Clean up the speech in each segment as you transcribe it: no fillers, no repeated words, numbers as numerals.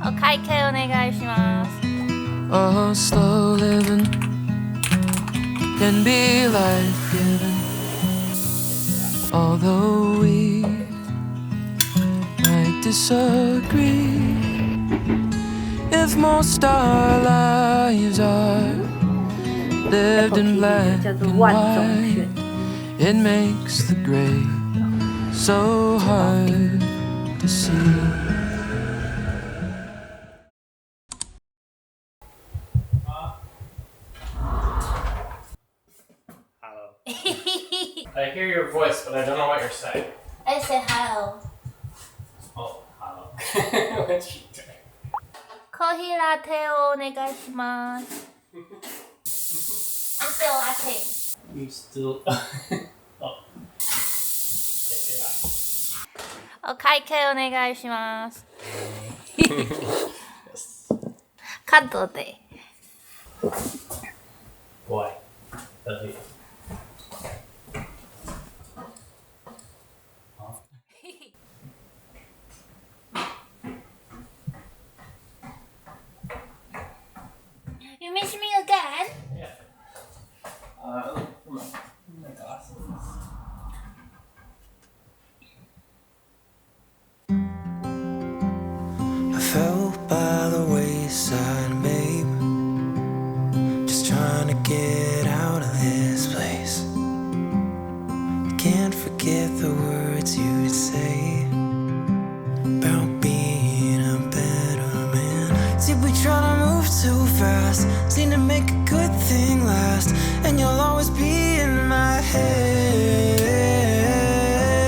お会計お願いします。Oh, slow living can be life-giving. Although we might disagree, if most our lives are lived in black and white, it makes the gray so hard to see. I hear your voice, but I don't know what you're saying. I say hello. Oh, hello. What's she doing? コーヒーラテをお願いします。I say latte. You still. Oh. Say that. お会計お願いします。 Yes. カットで。 Boy. That'd be. You miss me again? Yeah. Come on. My glasses. I fell by the wayside, babe, just trying to get out of this place. Can't forget the words you'd say about being a better man. See, we try to move too fast, seem to make a good thing last, and you'll always be in my head.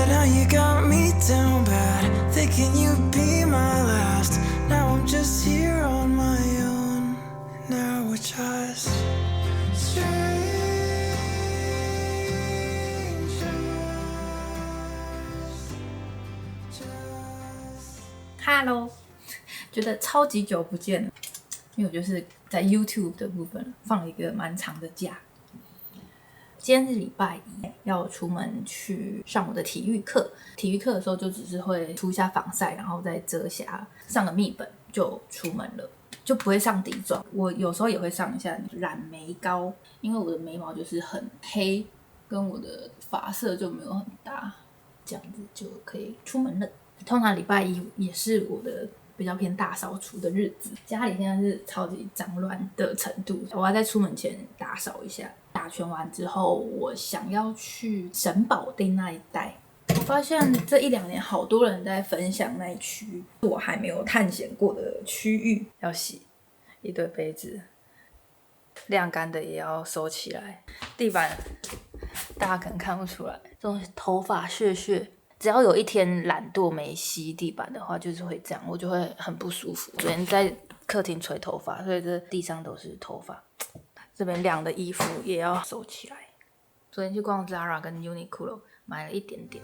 Now you got me down bad, thinking you'd be my last. Now I'm just here on my own. Now we're just Hello，觉得超级久不见了，因为我就是在 YouTube 的部分放了一个蛮长的假。今天是礼拜一，要出门去上我的体育课。体育课的时候就只是会涂一下防晒，然后再遮瑕，上个蜜粉就出门了，就不会上底妆。我有时候也会上一下染眉膏，因为我的眉毛就是很黑，跟我的发色就没有很搭，这样子就可以出门了。通常礼拜一也是我的比较偏大扫除的日子，家里现在是超级脏乱的程度，我要在出门前打扫一下。打拳完之后，我想要去神保町那一带。我发现这一两年好多人在分享那一区，我还没有探险过的区域。要洗一堆杯子，晾干的也要收起来。地板大家可能看不出来，这种头发屑屑。只要有一天懒惰没吸地板的话，就是会这样，我就会很不舒服。昨天在客厅吹头发，所以这地上都是头发。这边晾的衣服也要收起来。昨天去逛 Zara 跟 Uniqlo 买了一点点。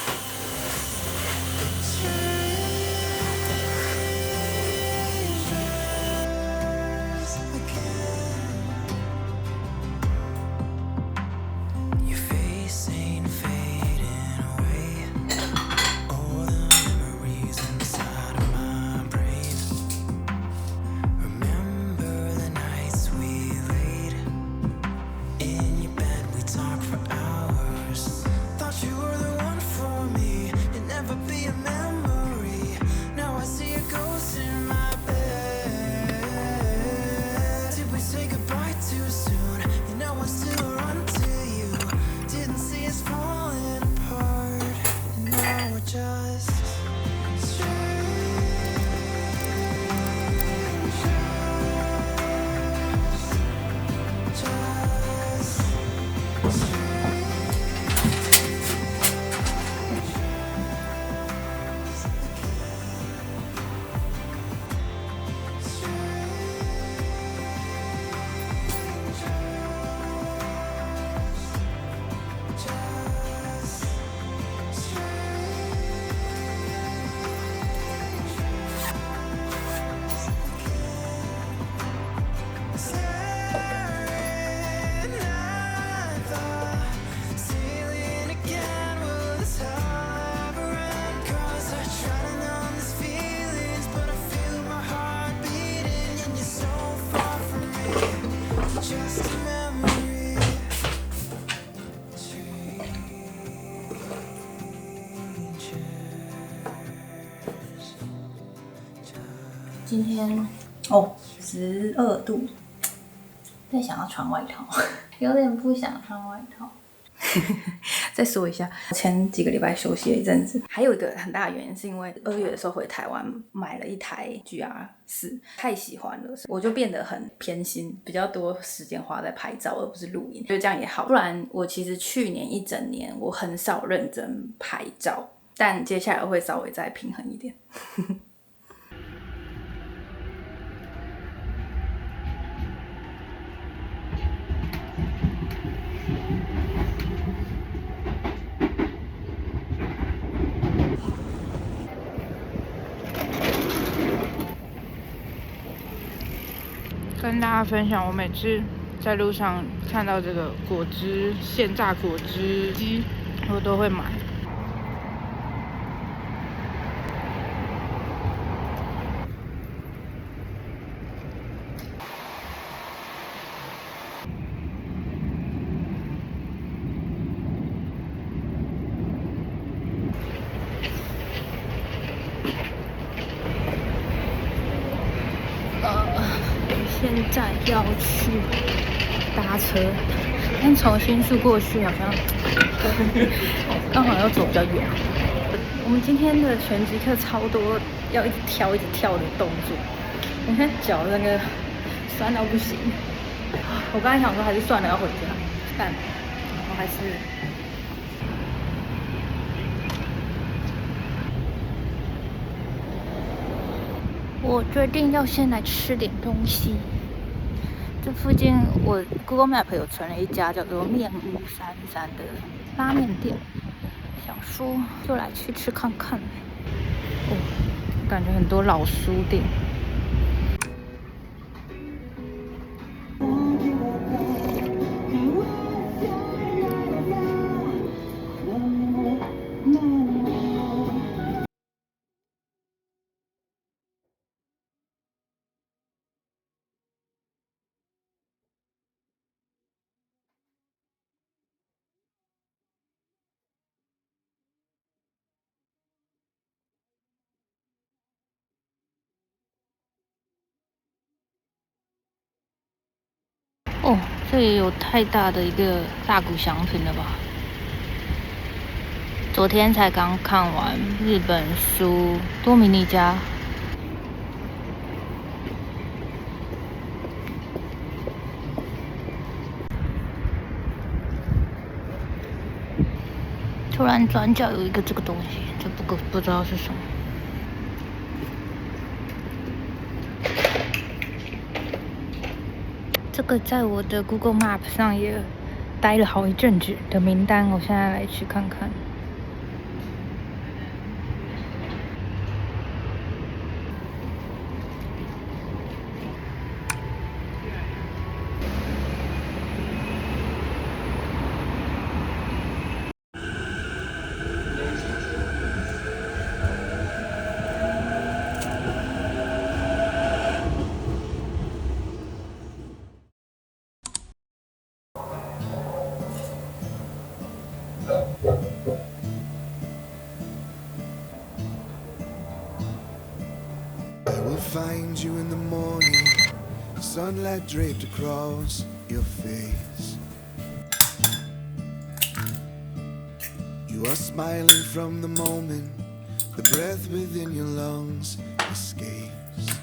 今天12度，在想要穿外套，有点不想穿外套。再说一下，前几个礼拜休息了一阵子，还有一个很大的原因是因为2月的时候回台湾买了一台 GR4，太喜欢了，我就变得很偏心，比较多时间花在拍照而不是录影，就这样也好。不然我其实去年一整年我很少认真拍照，但接下来会稍微再平衡一点。跟大家分享，我每次在路上看到这个果汁现榨果汁机，我都会买。现在要去搭车，但从新宿过去好像刚好要走比较远。我们今天的拳击课超多要一直跳的动作，我现在脚那个酸到不行。我刚才想说还是算了，要回家，但我还是。我决定要先来吃点东西。这附近我 Google Map 有存了一家叫做面屋33的拉面店，想说就来去吃看看。哦，感觉很多老书店。哦，这也有太大的一个大谷翔平了吧？昨天才刚看完日本书《多米尼加》。突然转角有一个这个东西，这不知道是什么。这个在我的 Google Map 上也待了好一阵子的名单，我现在来去看看。I will find you in the morning, sunlight draped across your face. You are smiling from the moment the breath within your lungs escapes.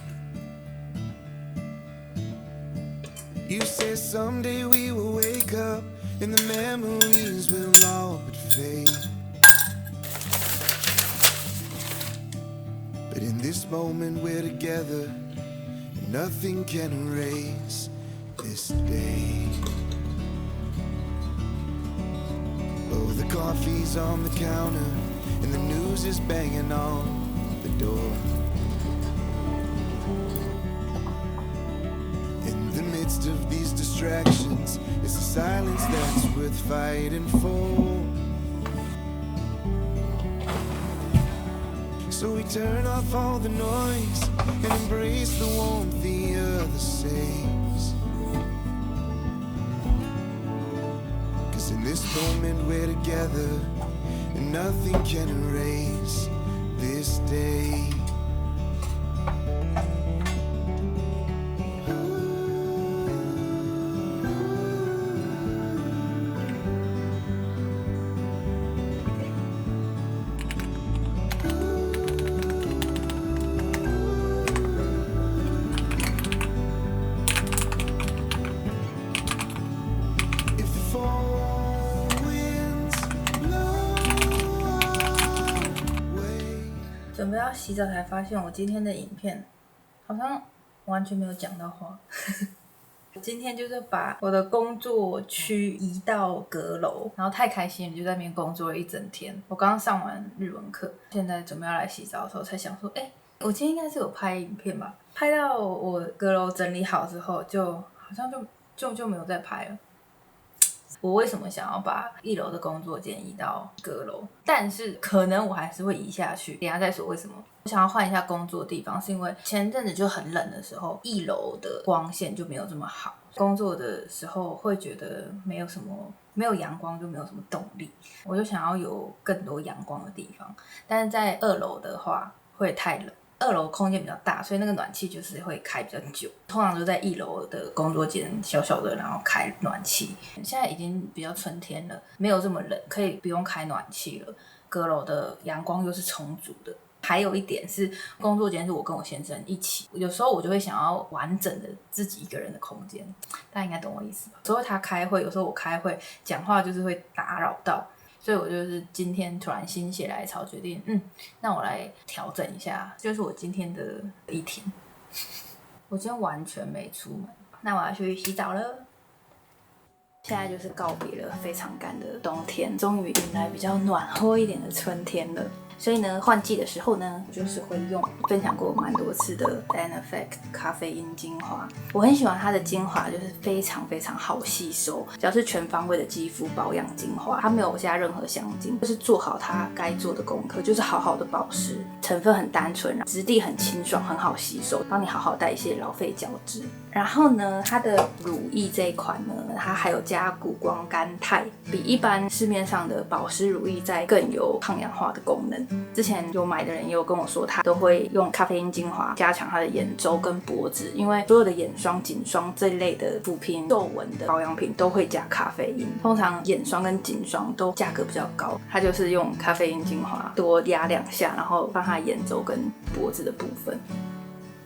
You say someday we will wake up and the memories will all but fade. But in this moment we're together, and nothing can erase this day. Oh, the coffee's on the counter, and the news is banging on the door. In the midst of these distractions, it's the silence that's worth fighting for. So we turn off all the noise and embrace the warmth the other saves. 'Cause in this moment we're together, and nothing can erase this day. 要洗澡才发现，我今天的影片好像完全没有讲到话。今天就是把我的工作区移到阁楼，然后太开心了，就在那边工作了一整天。我刚刚上完日文课，现在准备要来洗澡的时候，才想说，我今天应该是有拍影片吧？拍到我阁楼整理好之后，就好像就没有再拍了。我为什么想要把1楼的工作间移到阁楼？但是可能我还是会移下去，等一下再说为什么。我想要换一下工作的地方，是因为前阵子就很冷的时候，1楼的光线就没有这么好，工作的时候会觉得没有阳光就没有什么动力，我就想要有更多阳光的地方。但是在2楼的话会太冷。2楼空间比较大，所以那个暖气就是会开比较久。通常都在1楼的工作间小小的，然后开暖气。现在已经比较春天了，没有这么冷，可以不用开暖气了。阁楼的阳光又是充足的。还有一点是，工作间是我跟我先生一起，有时候我就会想要完整的自己一个人的空间，大家应该懂我意思吧？有时候他开会，有时候我开会，讲话就是会打扰到。所以我就是今天突然心血来潮，决定那我来调整一下，就是我今天的一天。我今天完全没出门，那我要去洗澡了。现在就是告别了非常干的冬天，终于迎来比较暖和一点的春天了。所以呢，换季的时候呢，就是会用分享过蛮多次的 Anafect 咖啡因精华。我很喜欢它的精华，就是非常非常好吸收，只要是全方位的肌肤保养精华，它没有加任何香精，就是做好它该做的功课，就是好好的保湿，成分很单纯，质地很清爽，很好吸收，帮你好好代谢老废角质。然后呢，它的乳液这一款呢，它还有加谷胱甘肽，比一般市面上的保湿乳液再更有抗氧化的功能。之前有买的人也有跟我说，他都会用咖啡因精华加强他的眼周跟脖子，因为所有的眼霜、颈霜这一类的抚平皱纹的保养品都会加咖啡因，通常眼霜跟颈霜都价格比较高，他就是用咖啡因精华多压2下，然后帮他眼周跟脖子的部分。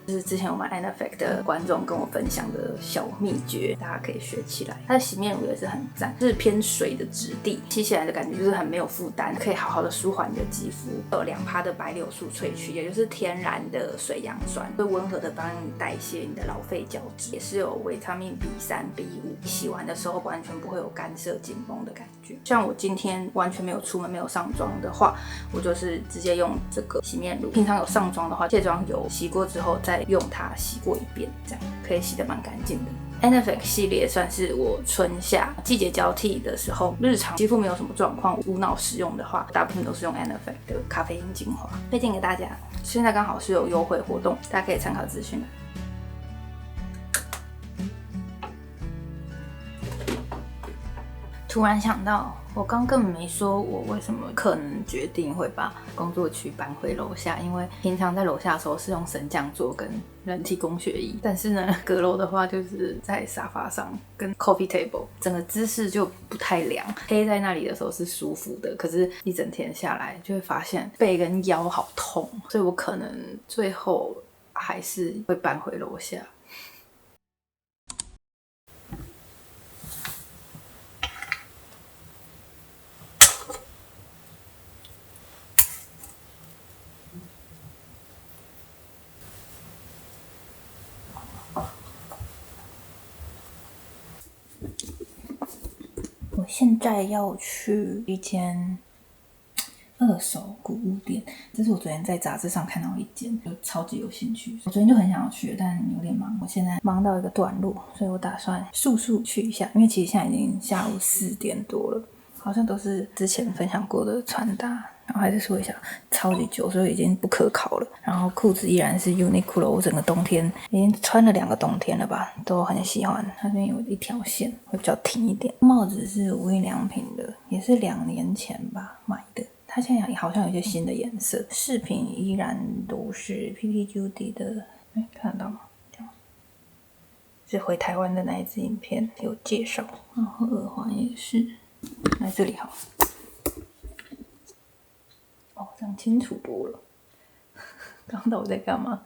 就是之前我们 Anafect 的观众跟我分享的小秘诀，大家可以学起来。它的洗面乳也是很赞，就是偏水的质地，洗起来的感觉就是很没有负担，可以好好的舒缓你的肌肤。有2%的白柳素萃取，也就是天然的水杨酸，会温和的帮你代谢你的老废角质，也是有维他命 B3、B5，洗完的时候完全不会有干涉紧绷的感觉。像我今天完全没有出门、没有上妆的话，我就是直接用这个洗面乳。平常有上妆的话，卸妆油洗过之后再用它洗过一遍，这样可以洗得蛮干净的。Anafect 系列算是我春夏季节交替的时候，日常肌肤没有什么状况，无脑使用的话，大部分都是用 Anafect 的咖啡因精华，推荐给大家。现在刚好是有优惠活动，大家可以参考资讯。突然想到，我刚根本没说我为什么可能决定会把工作区搬回楼下，因为平常在楼下的时候是用升降桌跟人体工学椅，但是呢，阁楼的话就是在沙发上跟 coffee table， 整个姿势就不太良，黑在那里的时候是舒服的，可是一整天下来就会发现背跟腰好痛，所以我可能最后还是会搬回楼下。我现在要去一间2手古物店，这是我昨天在杂志上看到一间，就超级有兴趣。我昨天就很想要去，但有点忙，我现在忙到一个段落，所以我打算速去一下，因为其实现在已经下午4点多了，好像都是之前分享过的穿搭。然后还是说一下，超级久，所以已经不可考了。然后裤子依然是 Uniqlo， 我整个冬天已经穿了2个冬天了吧，都很喜欢。它这边有一条线，会比较挺一点。帽子是无印良品的，也是2年前吧买的。它现在好像有一些新的颜色。饰品依然都是 PP Judy 的，看得到吗？是回台湾的那一支影片有介绍。然后耳环也是，来这里好。哦，这样清楚多了。刚刚我在干嘛？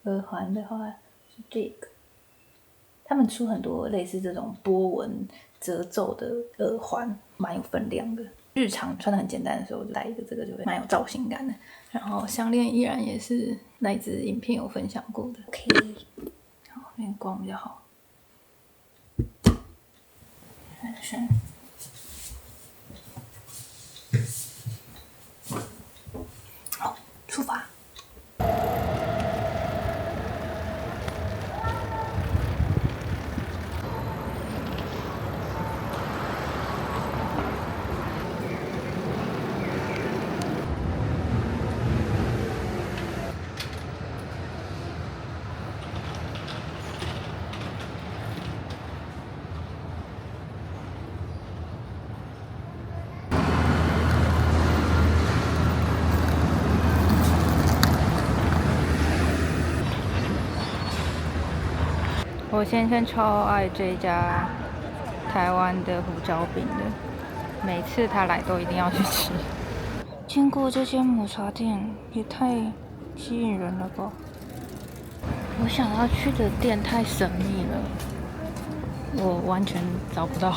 耳环的话是这个，他们出很多类似这种波纹褶皱的耳环，蛮有分量的。日常穿的很简单的时候，就戴一个这个就会蛮有造型感的。然后项链依然也是那一支影片有分享过的。OK， 好，那边光比较好。选。好，出发。我先生超爱这家台湾的胡椒饼的，每次他来都一定要去吃。经过这间抹茶店也太吸引人了吧！我想要去的店太神秘了，我完全找不到，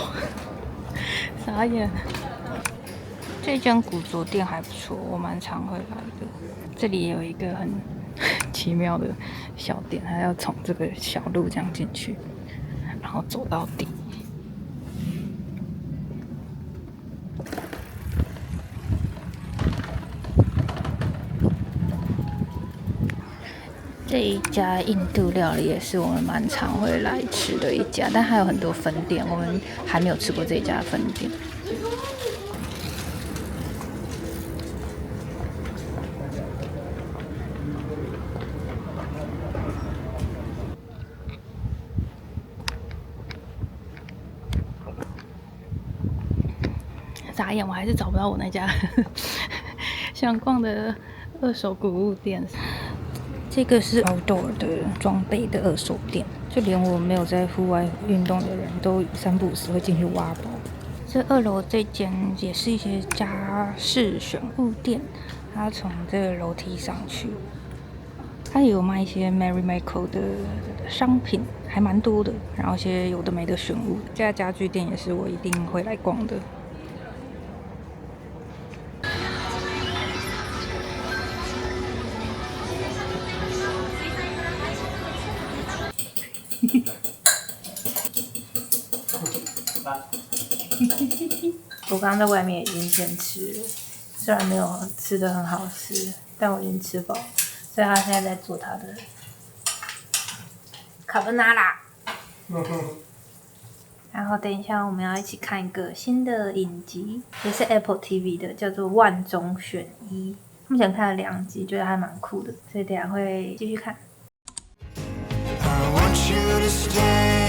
傻眼。这间古着店还不错，我蛮常会来的。这里也有一个很奇妙的小店，还要从这个小路这样进去，然后走到底。这一家印度料理也是我们蛮常会来吃的一家，但还有很多分店，我们还没有吃过这家分店。傻眼，我还是找不到我那家想逛的二手古物店。这个是 outdoor 的装备的二手店，就连我没有在户外运动的人都三不五时会进去挖宝。这2楼这间也是一些家饰选物店，它从这个楼梯上去，它也有卖一些 Mary Michael 的商品，还蛮多的，然后一些有的没的选物。这家家具店也是我一定会来逛的。我刚刚在外面已经先吃了，虽然没有吃的很好吃，但我已经吃饱，所以他现在在做他的卡布纳拉。然后等一下我们要一起看一个新的影集，也是 Apple TV 的，叫做《万中选一》。目前看了2集，觉得还蛮酷的，所以等一下会继续看。I want you to stay.